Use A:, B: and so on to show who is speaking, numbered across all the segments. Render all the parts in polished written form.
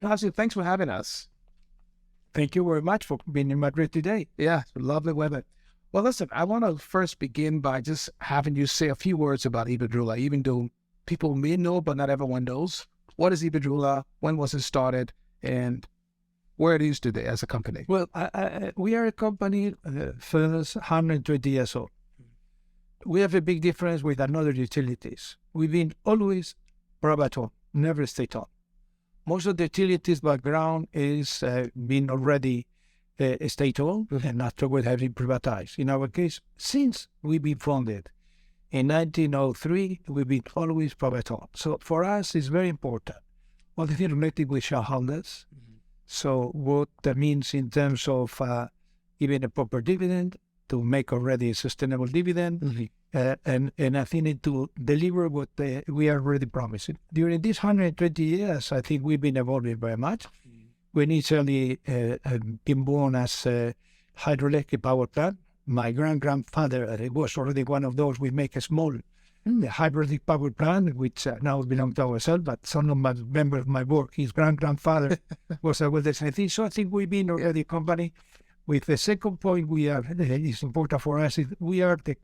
A: Ignacio, thanks for having us.
B: Thank you very much for being in Madrid today.
A: Yeah, lovely weather. Well, listen, I want to first begin by just having you say a few words about Iberdrola, even though people may know, but not everyone knows. What is Iberdrola? When was it started? And where it is today as a company?
B: Well, we are a company first 120 years old. We have a big difference with another utilities. We've been always private owned, never state owned. Most of the utilities background is been already state owned and afterward have been privatized. In our case, since we've been founded in 1903, we've been always private owned. So for us, it's very important. All the things related with shareholders. So what that means in terms of giving a proper dividend, to make already a sustainable dividend, and I think to deliver what we are already promising. During these 120 years, I think we've been evolving very much. We initially been born as a hydroelectric power plant. My grandfather was already one of those. We make a small hydroelectric power plant, which now belongs to ourselves, but some of my members of my work, his grandfather was with the same thing. So I think we've been already a company. With the second point, we are is important for us. Is we are the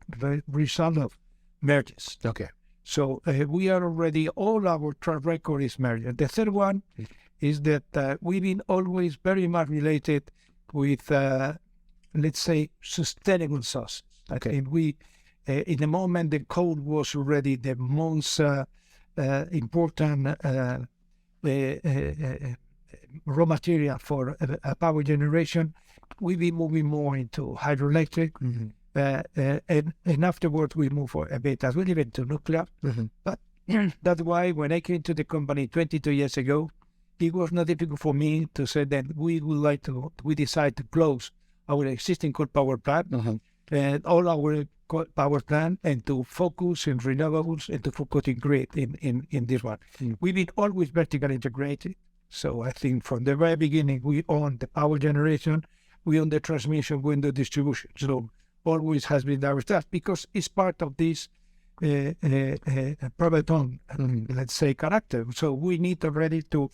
B: result of mergers.
A: Okay.
B: So we are already, all our track record is merger. The third one is that we've been always very much related with, let's say, sustainable sources.
A: Okay.
B: And we, in the moment, the coal was already the most important raw material for power generation. We've been moving more into hydroelectric, and afterwards we move for a bit as well even to nuclear. But that's why when I came to the company 22 years ago, it was not difficult for me to say that we decide to close our existing coal power plant and all our coal power plant and to focus in renewables and to focus in grid in this one. We've been always vertically integrated. So I think from the very beginning, we own the power generation, we own the transmission, we own the distribution. So always has been our stuff because it's part of this private owned, let's say, character. So we need already to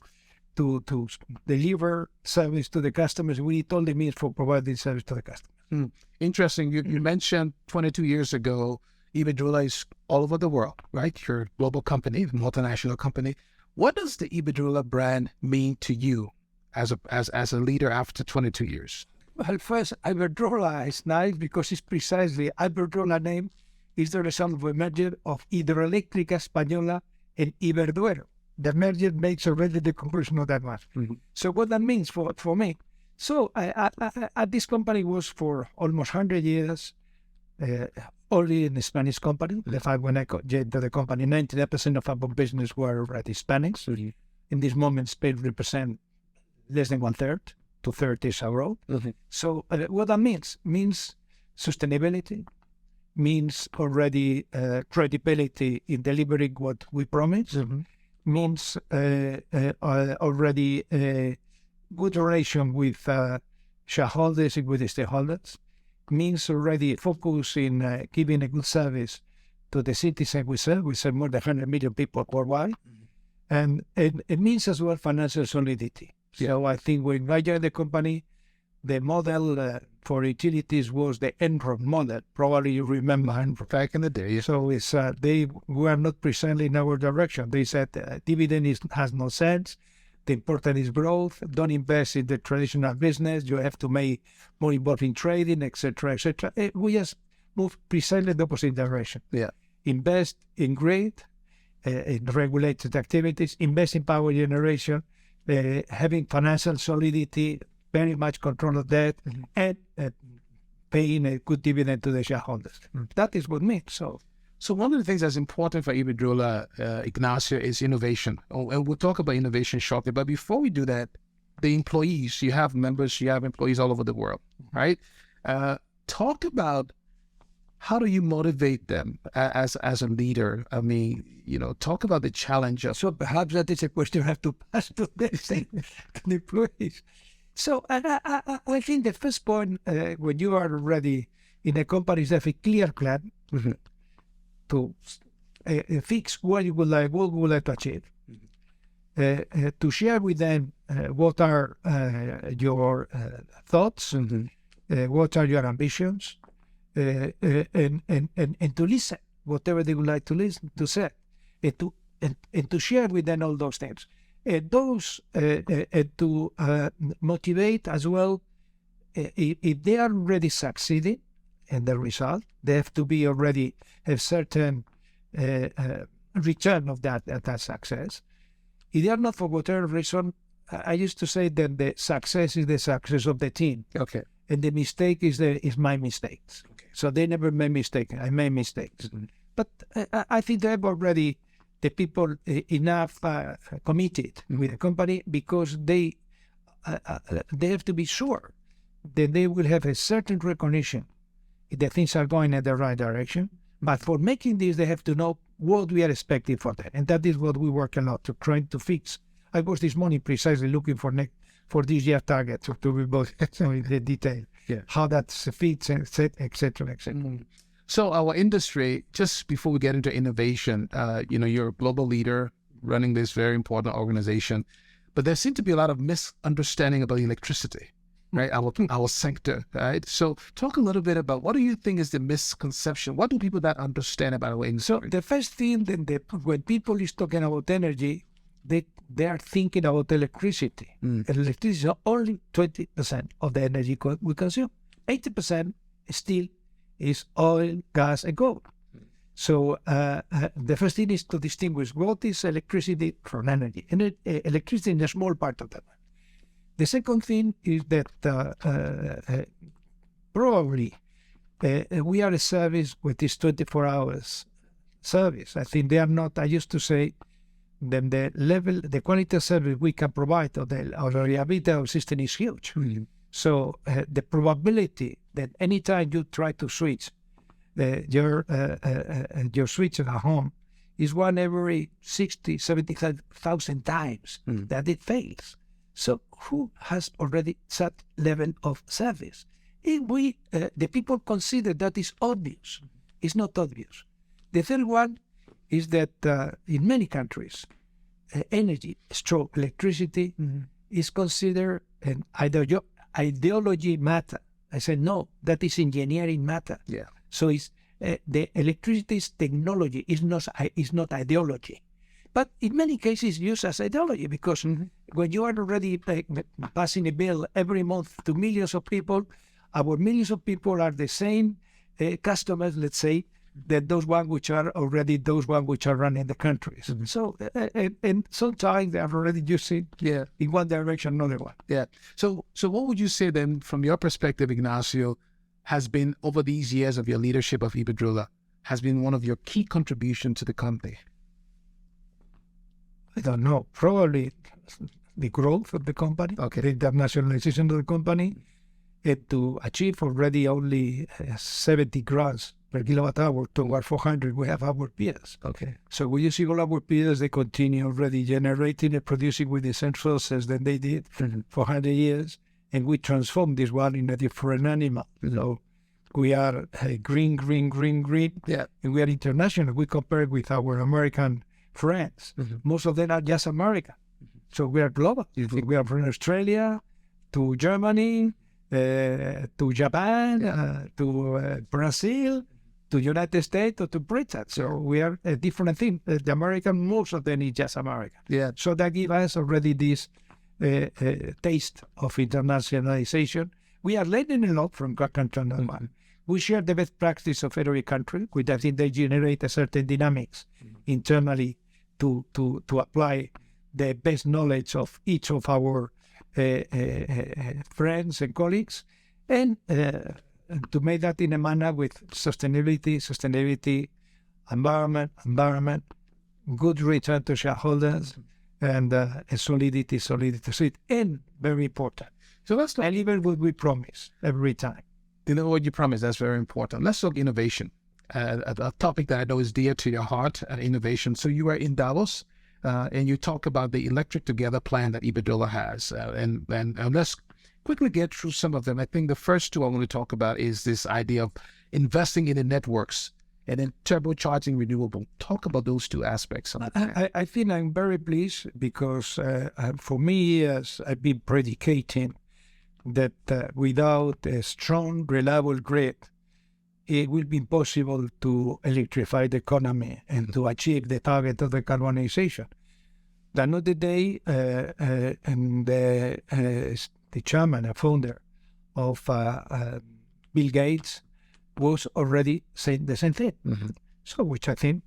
B: deliver service to the customers. We need all the means for providing service to the customers.
A: Interesting. You mentioned 22 years ago, Iberdrola is all over the world, right? You're a global company, multinational company. What does the Iberdrola brand mean to you as a leader after 22 years?
B: Well, first, Iberdrola is nice because it's precisely Iberdrola name is the result of a merger of Hidroeléctrica Española and Iberdrola. The merger makes already the conclusion of that one. So what that means for me. So this company was for almost 100 years, only in a Spanish company. In fact, when I got into the company, 99% of our business were already Spanish. In this moment, Spain represents less than 1/3. 2/3 is our own. So what that means sustainability, means already credibility in delivering what we promise, means already a good relation with shareholders and with the stakeholders, means already focus in giving a good service to the citizens we serve. We serve more than 100 million people worldwide. And it means as well financial solidity. So I think when I joined the company, the model for utilities was the Enron model. Probably you remember Enron.
A: Back in the day.
B: So it's, they were not precisely in our direction. They said dividend has no sense. The important is growth. Don't invest in the traditional business. You have to make more involved in trading, etc., etc. We just move precisely the opposite direction.
A: Yeah.
B: Invest in grid, in regulated activities, invest in power generation, having financial solidity, very much control of debt, and paying a good dividend to the shareholders. That is what means.
A: So one of the things that's important for Iberdrola, Ignacio, is innovation. And we'll talk about innovation shortly. But before we do that, the employees, you have members, you have employees all over the world, right? Talk about how do you motivate them as a leader? I mean, talk about the challenge of...
B: So perhaps that is a question I have to pass to the employees. So I think the first point, when you are already in a company, is have a clear plan to fix what you would like to achieve. to share with them what are your thoughts, what are your ambitions, and to listen, whatever they would like to listen to say, and to share with them all those things. Those to motivate as well. If they are already succeeding in the result, they have to be already a certain return of that success. If they are not, for whatever reason, I used to say that the success is the success of the team.
A: Okay.
B: And the mistake is my mistakes.
A: Okay.
B: So they never made mistakes. I made mistakes. But I think they have already the people enough committed with the company, because they have to be sure that they will have a certain recognition if the things are going in the right direction. But for making this, they have to know what we are expecting for them. And that is what we work a lot to try to fix. I was this morning precisely looking for this year target to be both in the detail, how that fits, etc., etc.
A: So our industry, just before we get into innovation, you're a global leader running this very important organization, but there seems to be a lot of misunderstanding about electricity, right? Our sector, right? So talk a little bit about, what do you think is the misconception? What do people not understand about our industry?
B: So the first thing that when people is talking about energy, they are thinking about electricity. Electricity is only 20% of the energy we consume. 80% still is oil, gas, and coal. So the first thing is to distinguish what is electricity from energy. And electricity is a small part of that. The second thing is that probably we are a service which is 24 hours service. I think they are not. I used to say that the quality of service we can provide, or the reliability of the system is huge. So the probability that anytime you try to switch your switch at home is one every 60, 70,000 times that it fails. So who has already that level of service? If the people consider that is obvious, it's not obvious. The third one is that in many countries, energy, stroke electricity, is considered an ideology matter. I said, no, that is engineering matter.
A: Yeah.
B: So it's the electricity is technology, is not ideology. But in many cases used as ideology, because when you are already passing a bill every month to millions of people, our millions of people are the same customers, let's say, that those ones which are running the countries. So and sometimes they are already using in one direction, another one.
A: Yeah. So what would you say then, from your perspective, Ignacio, has been, over these years of your leadership of Iberdrola, has been one of your key contributions to the company?
B: I don't know. Probably the growth of the company, the internationalization of the company, and to achieve already only 70 grams per kilowatt hour toward 400, we have our peers.
A: Okay.
B: So when you see all our peers, they continue already generating and producing with the same sources that they did for 100 years, and we transform this one in a different animal. So we are green,
A: yeah,
B: and we are international. We compare with our American friends. Most of them are just American. So we are global. We are from Australia to Germany, to Japan, to Brazil, to United States, or to Britain. So we are a different thing. The American, most of them is just American.
A: Yeah.
B: So that gives us already this taste of internationalization. We are learning a lot from country to one. We share the best practice of every country, which I think they generate a certain dynamics internally to apply the best knowledge of each of our friends and colleagues, and to make that in a manner with sustainability, environment, good return to shareholders, and solidity. So and very important.
A: So let's talk.
B: Deliver what we promise every time.
A: Deliver what you promise. That's very important. Let's talk innovation, a topic that I know is dear to your heart, innovation. So you are in Davos, and you talk about the Electric Together plan that Iberdrola has, and let's quickly get through some of them. I think the first two I want to talk about is this idea of investing in the networks and then turbocharging renewable. Talk about those two aspects.
B: I think I'm very pleased because for me, as I've been predicating that without a strong, reliable grid, it will be impossible to electrify the economy and to achieve the target of decarbonization. The other day, and the chairman and founder of Bill Gates was already saying the same thing. So, which I think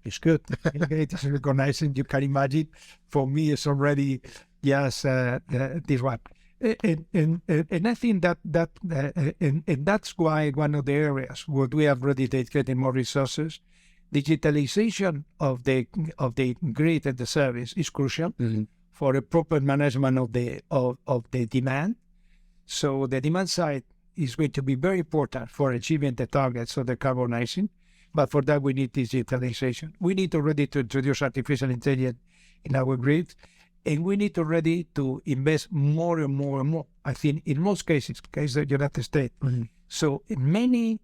B: is good. Bill Gates is recognizing, you can imagine, for me, it's already just this one. And I think and that's why one of the areas where we have already dedicated more resources, digitalization of the grid and the service is crucial for a proper management of the demand. So the demand side is going to be very important for achieving the targets of decarbonizing. But for that, we need digitalization. We need already to introduce artificial intelligence in our grid. And we need already to invest more and more and more. I think in most cases, case of the United States. So many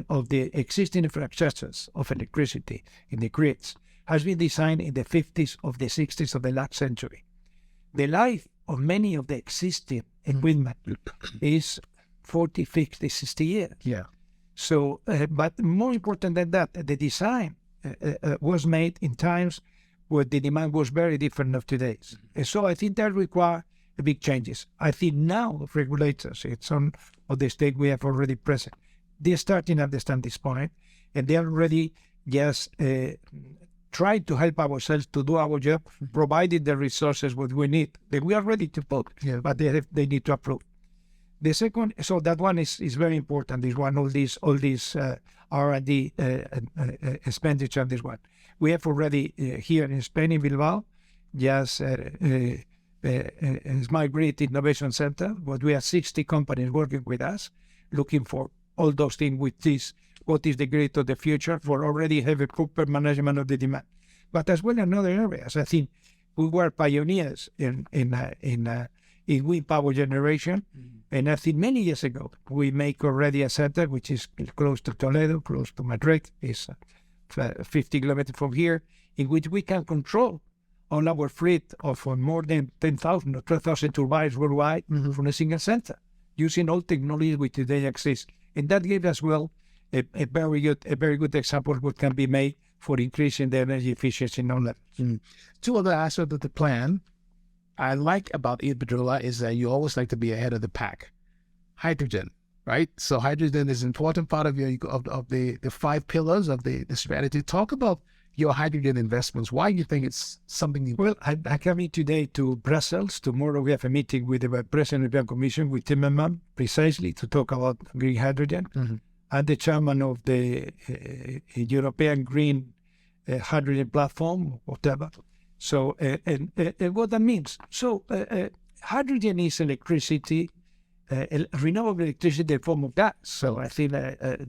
B: of the existing infrastructures of electricity in the grids has been designed in the 50s of the 60s of the last century. The life of many of the existing equipment is 40, 50, 60 years.
A: Yeah.
B: So, but more important than that, the design was made in times where the demand was very different of today's. And so I think that require big changes. I think now regulators, it's some of the state we have already present, they're starting to understand this point, and they're already just trying to help ourselves to do our job, providing the resources what we need. That we are ready to put, but they need to approve. The second, so that one is very important. This one, all these R&D expenditure. This one, we have already here in Spain, in Bilbao, just Smart Grid Innovation Center, but we have 60 companies working with us, looking for all those things with this. What is the grid of the future for already have a proper management of the demand, but as well in other areas. I think we were pioneers in wind power generation. And I think many years ago, we make already a center which is close to Toledo, close to Madrid, is 50 kilometers from here, in which we can control on our fleet of more than 10,000 or 12,000 turbines worldwide from a single center, using all technologies which today exist. And that gave us a very good example of what can be made for increasing the energy efficiency in all levels.
A: Two other aspects of the plan I like about Iberdrola is that you always like to be ahead of the pack. Hydrogen, right? So hydrogen is an important part of the 5 pillars of the strategy. Talk about your hydrogen investments. Why do you think it's something?
B: Well, I come in today to Brussels. Tomorrow we have a meeting with the President of the European Commission, with Timmermans, precisely to talk about green hydrogen. And the chairman of the European Green Hydrogen Platform, whatever. So, and what that means. So, hydrogen is electricity, renewable electricity in the form of gas. So, I think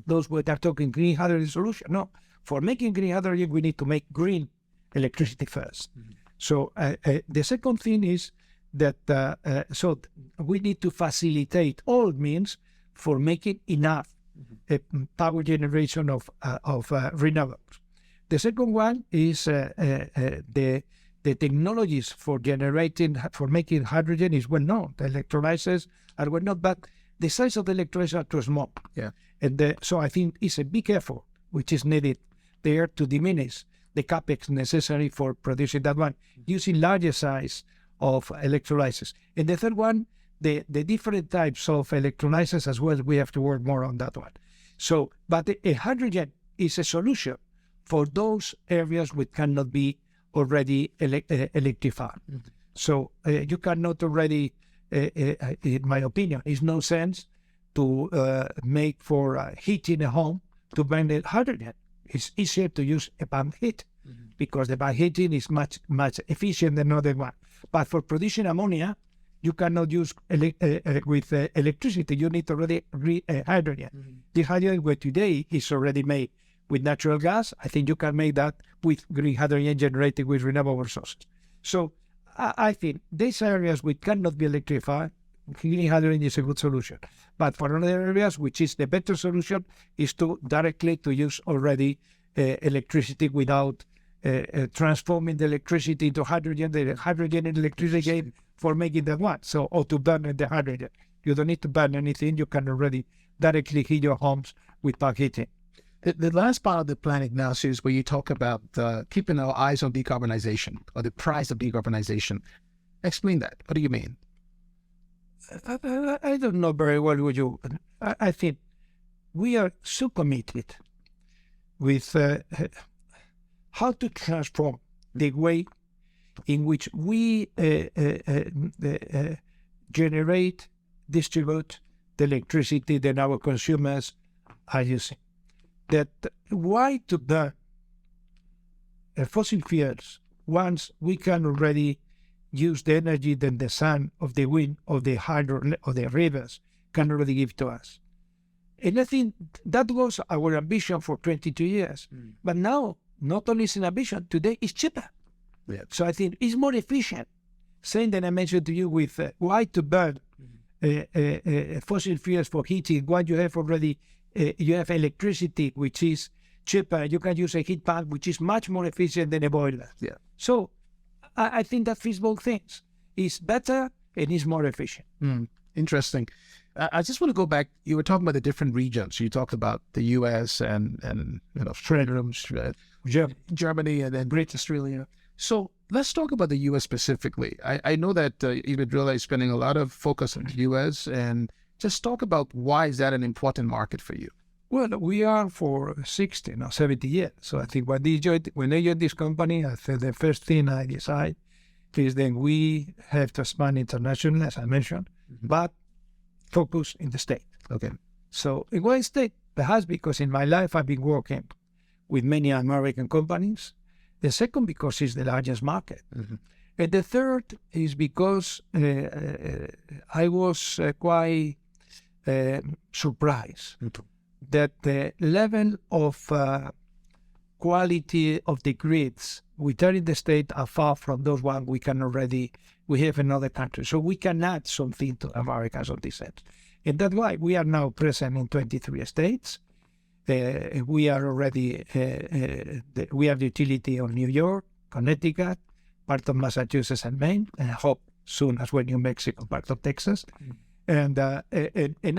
B: those who are talking green hydrogen solution. No, for making green hydrogen, we need to make green electricity first. So, the second thing is that so we need to facilitate all means for making enough power generation of renewables. The second one is the technologies for making hydrogen is well known. The electrolyzers are well known, but the size of the electrolyzers are too small.
A: Yeah.
B: And so I think it's a big effort which is needed there to diminish the capex necessary for producing that one, using larger size of electrolyzers. And the third one, the different types of electrolyzers as well, we have to work more on that one. So, but a hydrogen is a solution for those areas which cannot be already electrified. So you cannot already, in my opinion, it's no sense to make for heating a home to burn the hydrogen. It's easier to use a pump heat because the pump heating is much efficient than another one. But for producing ammonia, you cannot use with electricity. You need already hydrogen. The hydrogen where today is already made with natural gas. I think you can make that with green hydrogen generated with renewable resources. So I think these areas which cannot be electrified green hydrogen is a good solution. But for other areas, which is the better solution, is to directly to use already electricity without transforming the electricity into hydrogen, the hydrogen and electricity gain for making that one. So, or to burn the hydrogen. You don't need to burn anything. You can already directly heat your homes with park heating.
A: The last part of the plan, Ignacio, is where you talk about keeping our eyes on decarbonization or the price of decarbonization. Explain that. What do you mean?
B: I don't know very well what you... I think we are so committed with how to transform the way in which we generate, distribute the electricity that our consumers are using. That why to burn fossil fuels once we can already use the energy that the sun, of the wind, of the hydro, of the rivers can already give to us. And I think that was our ambition for 22 years. But now, not only is an ambition, today it's cheaper.
A: Yeah.
B: So I think it's more efficient. Same that I mentioned to you with why to burn fossil fuels for heating, when you have already you have electricity, which is cheaper. You can use a heat pump, which is much more efficient than a boiler.
A: Yeah.
B: So I think that fits both things. It's better and it's more efficient.
A: Interesting. I just want to go back. You were talking about the different regions. You talked about the U.S. and Australia, Germany, and then Great Australia. So let's talk about the U.S. specifically. I know that Iberdrola is spending a lot of focus on the U.S. and just talk about why is that an important market for you?
B: Well, we are for 60 or 70 years. So I think when I joined this company, I think the first thing I decide is that we have to expand internationally, as I mentioned, but focus in the state.
A: Okay.
B: So in one state, perhaps because in my life I've been working with many American companies. The second, because it's the largest market. And the third is because I was quite surprised that the level of quality of the grids which are in the state are far from those ones we have in other countries. So we can add something to Americans on this end. And that's why we are now present in 23 states. We are already, we have the utility of New York, Connecticut, part of Massachusetts and Maine, and I hope soon as well New Mexico, part of Texas. And I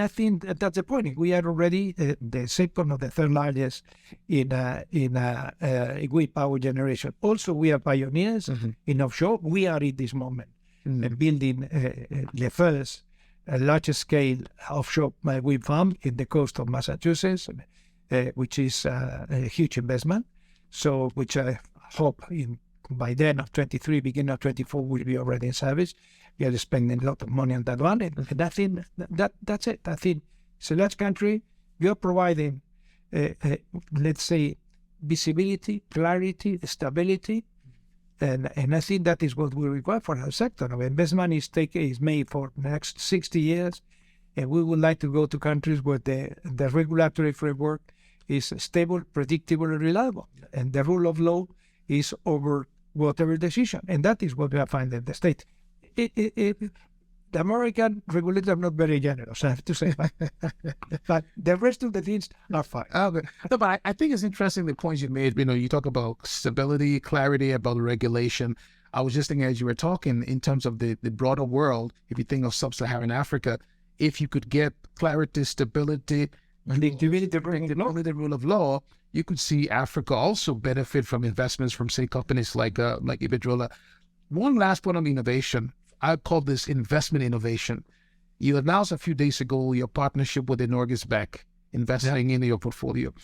B: think that's the point. We are already the second or the third largest in wind power generation. Also, we are pioneers in offshore. We are in this moment building the first large scale offshore wind farm in the coast of Massachusetts, which is a huge investment. So, which I hope by the end of 23, beginning of 24, will be already in service. We are spending a lot of money on that one. And I think that's it. I think it's a large country. We are providing, let's say, visibility, clarity, stability. And I think that is what we require for our sector. Our investment is made for the next 60 years. And we would like to go to countries where the regulatory framework is stable, predictable, and reliable. And the rule of law is over whatever decision. And that is what we are finding in the state. The American regulators are not very generous, I have to say. But the rest of the things are fine.
A: Okay. No, but I think it's interesting the points you made. You talk about stability, clarity, about regulation. I was just thinking as you were talking in terms of the broader world, if you think of sub-Saharan Africa, if you could get clarity, stability, the rule of law, you could see Africa also benefit from investments from, say, companies like Iberdrola. One last point on innovation. I call this investment innovation. You announced a few days ago your partnership with Norges Bank, investing in your portfolio.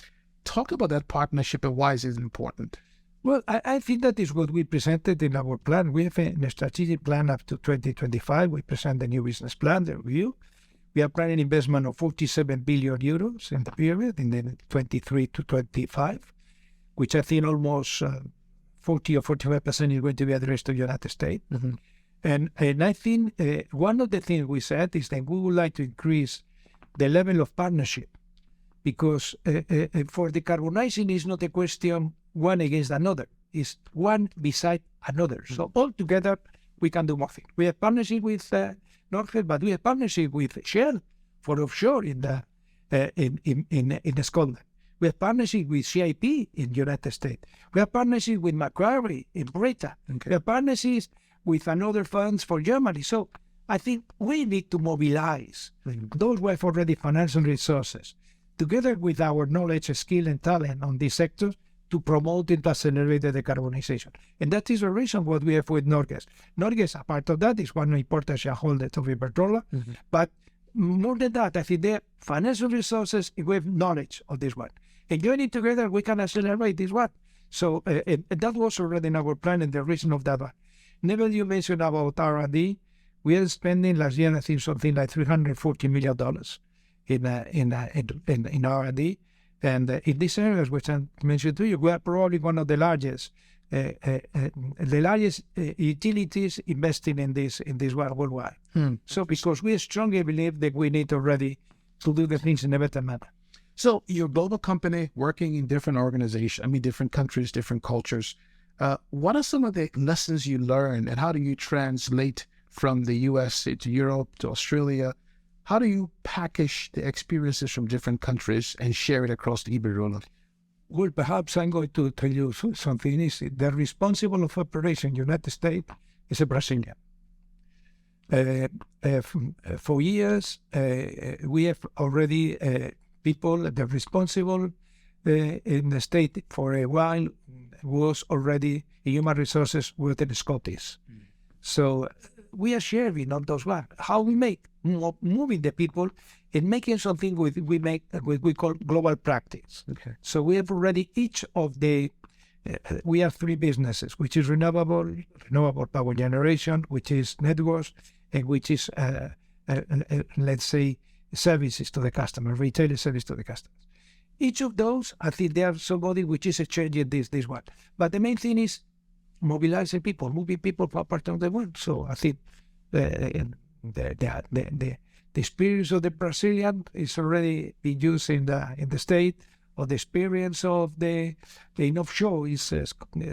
A: Talk about that partnership and why is it important?
B: Well, I think that is what we presented in our plan. We have a strategic plan up to 2025. We present the new business plan, the review. We are planning investment of 47 billion euros in the period, in the 23 to 25, which I think almost 40 or 45% is going to be addressed to the United States. And I think one of the things we said is that we would like to increase the level of partnership because for decarbonizing is not a question one against another. It's one beside another. So all together we can do more things. We have partnership with Norge, but we have partnership with Shell for offshore in Scotland. We have partnership with CIP in United States. We have partnership with Macquarie in Britain.
A: Okay.
B: We have partnerships with another funds for Germany. So I think we need to mobilize those who have already financial resources, together with our knowledge, skill, and talent on these sectors, to promote and to accelerate the decarbonization. And that is the reason what we have with Norges. Norges, a part of that, is one important shareholder of Iberdrola. But more than that, I think they have financial resources, we have knowledge of this one. And joining together, we can accelerate this one. So and that was already in our plan, and the reason of that one. Never you mentioned about R&D. We are spending last year, I think, something like $340 million in R&D. And in these areas, which I mentioned to you, we are probably one of the largest utilities investing in this one worldwide. So because we strongly believe that we need already to do the things in a better manner.
A: So you're a global company working in different organizations, different countries, different cultures. What are some of the lessons you learn, and how do you translate from the US to Europe to Australia? How do you package the experiences from different countries and share it across the Iberdrola?
B: Well, perhaps I'm going to tell you something easy. The responsible of operation in the United States is a Brazilian. For years, we have already people, the responsible in the state for a while was already human resources within Scottish. So we are sharing on those ones. How we make moving the people and making something we call global practice.
A: Okay.
B: So we have already each of the we have three businesses, which is renewable power generation, which is networks, and which is let's say services to the customer, retail service to the customers. Each of those, I think they have somebody which is exchanging this one. But the main thing is mobilizing people, moving people from part of the world. So I think the experience of the Brazilian is already being used in the state, or the experience of the offshore is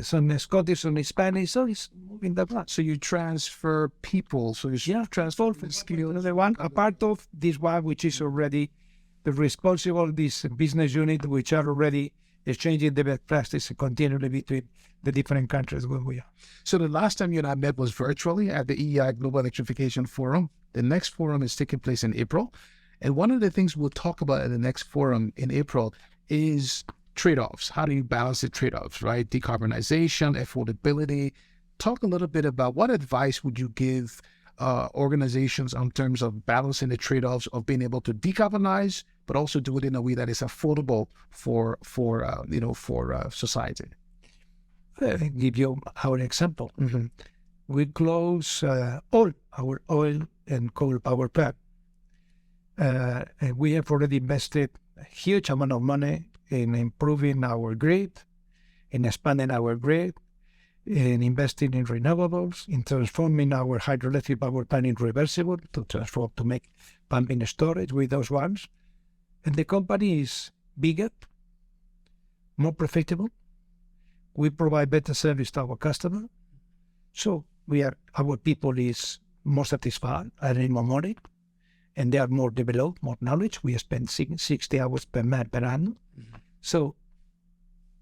B: some Scottish, some Spanish, so it's moving the plan.
A: So you transfer people, so you transfer skills.
B: The one, a part of this one, which is already the responsible, this business unit, which are already exchanging the best practice continually between the different countries where we are.
A: So the last time you and I met was virtually at the EEI Global Electrification Forum. The next forum is taking place in April. And one of the things we'll talk about at the next forum in April is trade-offs. How do you balance the trade-offs, right? Decarbonization, affordability. Talk a little bit about what advice would you give organizations in terms of balancing the trade-offs of being able to decarbonize, but also do it in a way that is affordable for society.
B: I'll give you our example. We close all our oil and coal power plant. And we have already invested a huge amount of money in improving our grid, in expanding our grid, in investing in renewables, in transforming our hydroelectric power plant in reversible to make pumping storage with those ones. And the company is bigger, more profitable. We provide better service to our customer. So our people is more satisfied, earning more money, and they are more developed, more knowledge. We spend 60 hours per man per annum. So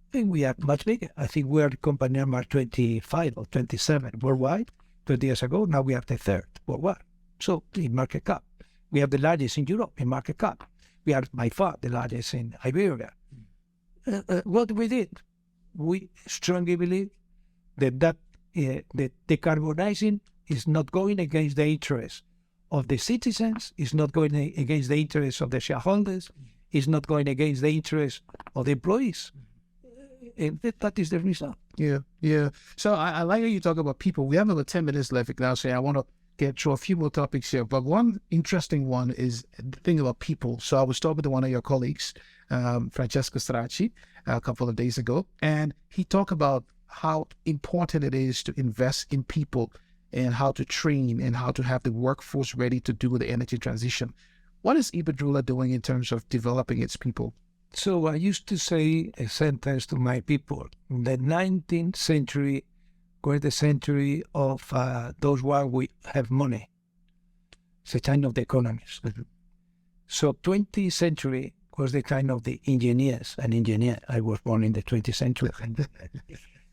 B: I think we are much bigger. I think we are company number 25 or 27 worldwide. 20 years ago, now we are the third worldwide. So in market cap, we are the largest in Europe in market cap. We are by far the largest in Iberia. What we did, we strongly believe that decarbonizing is not going against the interests of the citizens, is not going against the interests of the shareholders, is not going against the interests of the employees. And that is the result.
A: Yeah. So I like how you talk about people. We have about 10 minutes left, Ignacio. I want to get through a few more topics here. But one interesting one is the thing about people. So I was talking to one of your colleagues, Francesco Stracci, a couple of days ago, and he talked about how important it is to invest in people and how to train and how to have the workforce ready to do the energy transition. What is Iberdrola doing in terms of developing its people?
B: So I used to say a sentence to my people. The 19th century were the century of those who we have money. the time of the economists. So 20th century was the time of the engineers. An engineer, I was born in the 20th century.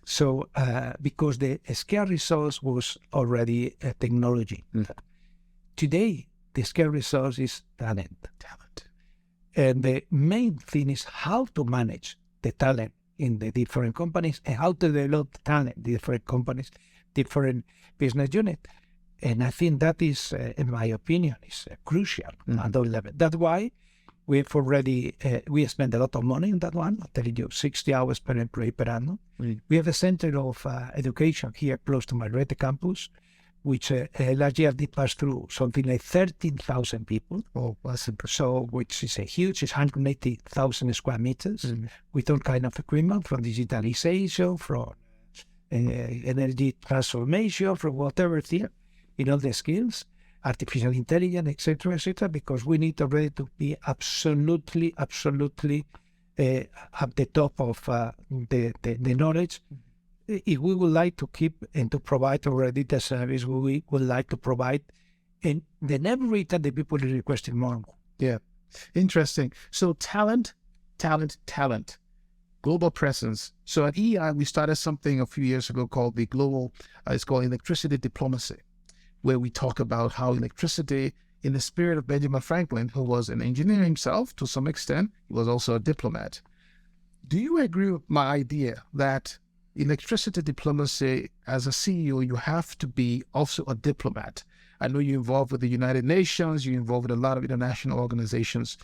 B: So because the scarce resource was already a technology. Today, the scarce resource is talent. And the main thing is how to manage the talent in the different companies and how to develop talent in different companies, different business units. And I think that is, in my opinion, is crucial at those levels. That's why we've already, we spend a lot of money on that one. I'm telling you, 60 hours per employee per annum. We have a center of education here close to Madrid campus, which last year did pass through something like 13,000 people.
A: Oh, that's
B: so, which is a huge, it's 180,000 square meters with all kind of equipment from digitalization, from energy transformation, from whatever thing, the skills, artificial intelligence, etc., because we need already to be absolutely at the top of the knowledge. If we would like to keep and to provide already the service we would like to provide, and the never return the people is requesting more.
A: Yeah, interesting. So talent, global presence. So at EI, we started something a few years ago called the global, it's called electricity diplomacy, where we talk about how electricity, in the spirit of Benjamin Franklin, who was an engineer himself to some extent, he was also a diplomat. Do you agree with my idea that electricity diplomacy, as a CEO, you have to be also a diplomat? I know you're involved with the United Nations, you're involved with a lot of international organizations.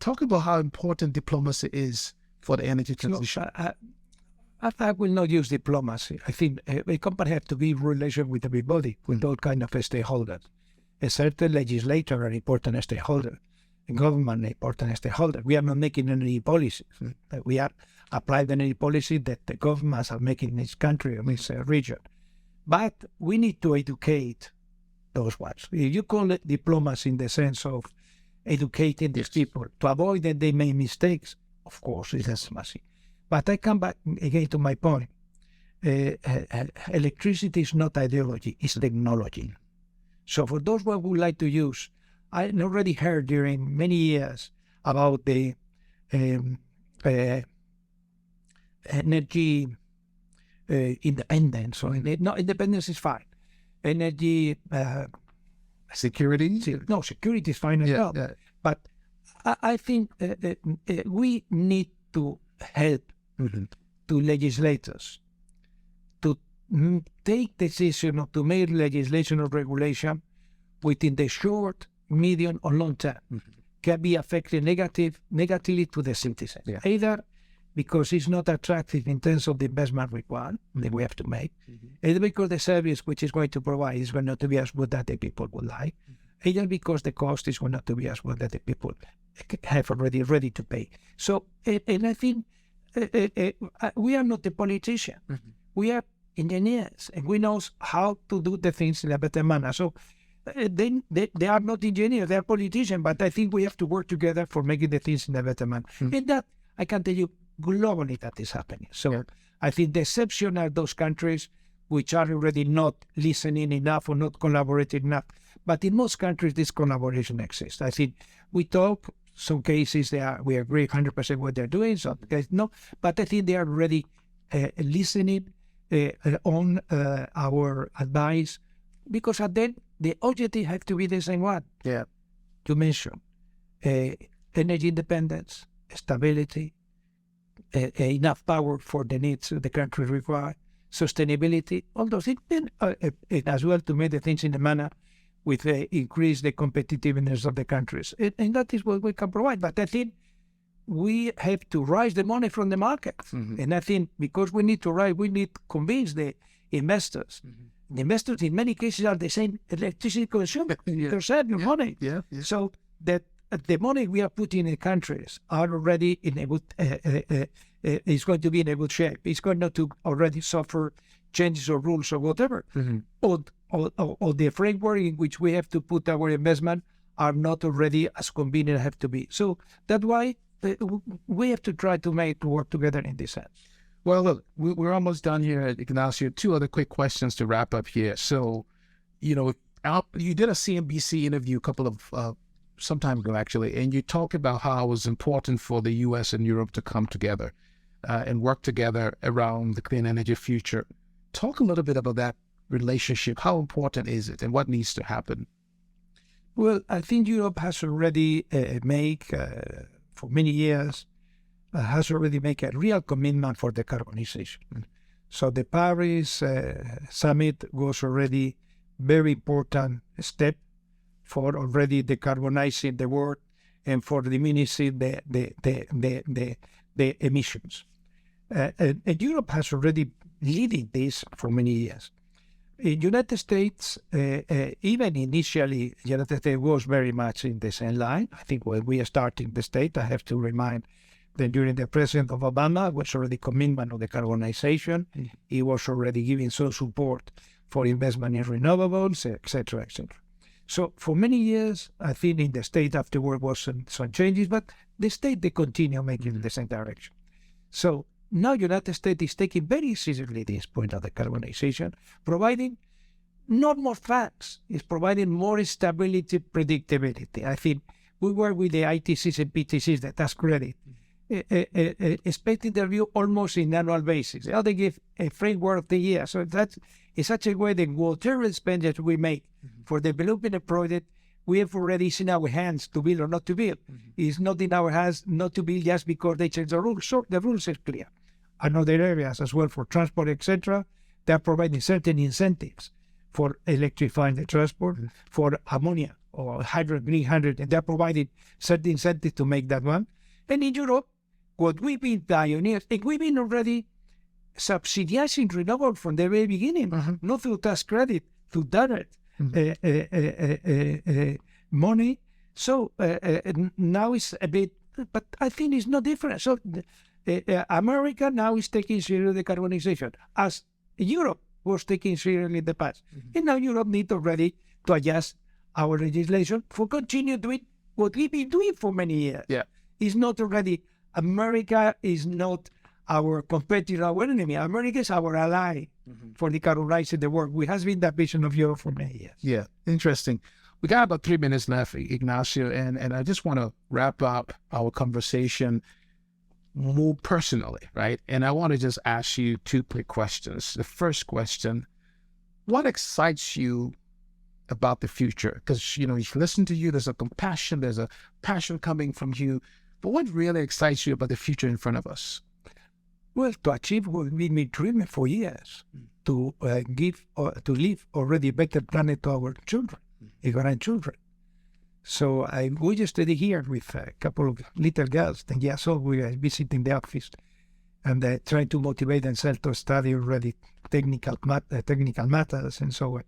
A: Talk about how important diplomacy is for the energy transition.
B: I will not use diplomacy. I think a company has to be in relation with everybody, with all kind of stakeholders. A certain legislator, an important stakeholder. A government, an important stakeholder. We are not making any policies. We are applying any policy that the governments are making in this country or this region. But we need to educate those ones. If you call it diplomacy in the sense of educating these people to avoid that they make mistakes, of course, it's diplomacy. But I come back again to my point. Electricity is not ideology, it's technology. So for those who would like to use, I already heard during many years about the energy independence. So independence is fine. Energy
A: security?
B: No, security is fine as well. Yeah. But I think we need to help to legislators to take decision or to make legislation or regulation within the short, medium, or long term can be affected negatively to the citizen. Yeah. Either because it's not attractive in terms of the investment required that we have to make, either because the service which is going to provide is going not to be as good that the people would like, either because the cost is going not to be as good that the people have already ready to pay. So, and I think we are not the politician. We are engineers, and we know how to do the things in a better manner. So they are not engineers, they are politicians, but I think we have to work together for making the things in a better manner. And that, I can tell you, globally that is happening. So I think the exception are those countries which are already not listening enough or not collaborating enough. But in most countries, this collaboration exists. I think we talk, some cases we agree 100% what they're doing, some cases no, but I think they are already listening on our advice, because at then the objective has to be the same one.
A: Yeah.
B: You mentioned energy independence, stability, enough power for the needs the country require, sustainability, all those things, and as well to make the things in a manner with increase the competitiveness of the countries. And that is what we can provide. But I think we have to raise the money from the market. And I think because we need to convince the investors. The investors in many cases are the same electricity consumer. They're saving money. So that the money we are putting in the countries are already in a good, is going to be in a good shape. It's going not to already suffer changes or rules or whatever. Or the framework in which we have to put our investment are not already as convenient as have to be. So that's why we have to try to work together in this sense.
A: Well, look, we're almost done here, Ignacio. Two other quick questions to wrap up here. So, You did a CNBC interview a couple of some time ago, actually, and you talked about how it was important for the U.S. and Europe to come together and work together around the clean energy future. Talk a little bit about that relationship. How important is it, and what needs to happen?
B: Well, I think Europe has already for many years, has already made a real commitment for decarbonization. So the Paris summit was already very important step for already decarbonizing the world and for diminishing the emissions. And Europe has already leading this for many years. In United States, even initially, United States was very much in the same line. I think when we are starting the state, I have to remind that during the president of Obama was already commitment of decarbonization. He was already giving some support for investment in renewables, etc., etc. So for many years, I think in the state afterward was some changes, but the state, they continue making the same direction. So now United States is taking very seriously this point of decarbonization, providing not more facts, it's providing more stability, predictability. I think we work with the ITCs and PTCs, the tax credit, expecting the review almost in annual basis. They give a framework of the year. So that's in such a way that whatever expenditure we make for developing a project, we have already in our hands to build or not to build. It's not in our hands not to build just because they change the rules. So the rules are clear. And other areas as well for transport, etc., they are providing certain incentives for electrifying the transport, for ammonia or green hydrogen. They are providing certain incentives to make that one. And in Europe, what we've been pioneers, and we've been already subsidizing renewable from the very beginning, not through tax credit, through direct money. So now it's a bit, but I think it's no different. So America now is taking seriously decarbonization, as Europe was taking seriously in the past. And now Europe needs already to adjust our legislation for continue doing what we've been doing for many years.
A: Yeah.
B: It's not already, America is not our competitor, our enemy. America is our ally for decarbonizing the world. We has been that vision of Europe for many years.
A: Yeah, interesting. We got about 3 minutes left, Ignacio, and I just want to wrap up our conversation more personally, right? And I want to just ask you 2 quick questions. The first question, what excites you about the future? Because, you listen to you, there's a compassion, there's a passion coming from you. But what really excites you about the future in front of us?
B: Well, to achieve what we've been dreaming for years, to leave already a better planet to our children, grandchildren. So we just studied here with a couple of little girls, 10 years old. We were visiting the office and trying to motivate themselves to study already technical matters and so on.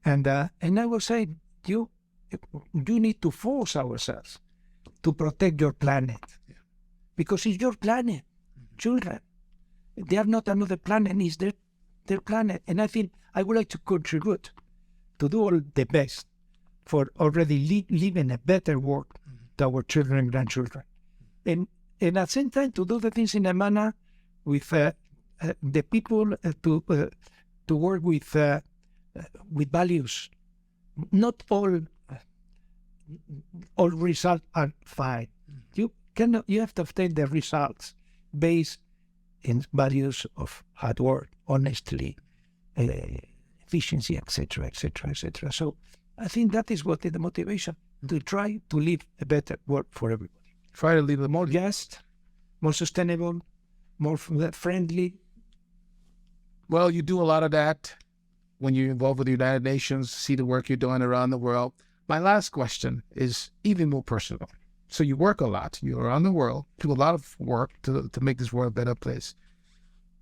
B: And I was saying, you need to force ourselves to protect your planet, because it's your planet, children. They are not another planet; it's their planet. And I think I would like to contribute to do all the best for already living a better world to our children and grandchildren, and at the same time to do the things in a manner with the people to work with values. Not all results are fine. You have to obtain the results based in values of hard work, honesty, efficiency, etc., etc., etc. So I think that is what is the motivation, to try to live a better world for everybody.
A: Try to live a
B: more just, more sustainable, more friendly.
A: Well, you do a lot of that when you're involved with the United Nations, see the work you're doing around the world. My last question is even more personal. So you work a lot, you're around the world, do a lot of work to make this world a better place.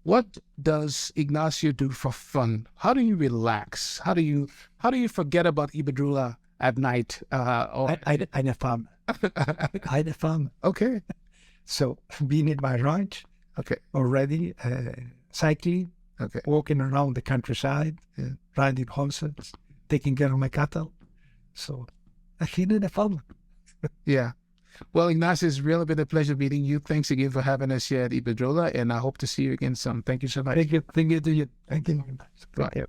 A: What does Ignacio do for fun? How do you relax? How do you forget about Iberdrola at night?
B: I'm a farmer. I'm a farmer.
A: Okay.
B: So being in my ranch, already cycling, walking around the countryside, riding horses, taking care of my cattle. So I feel in a farmer.
A: Yeah. Well, Ignacio, it's really been a pleasure meeting you. Thanks again for having us here at Iberdrola, and I hope to see you again soon. Thank you so much.
B: Thank you. Thank you to you. Thank you very much.
A: Bye.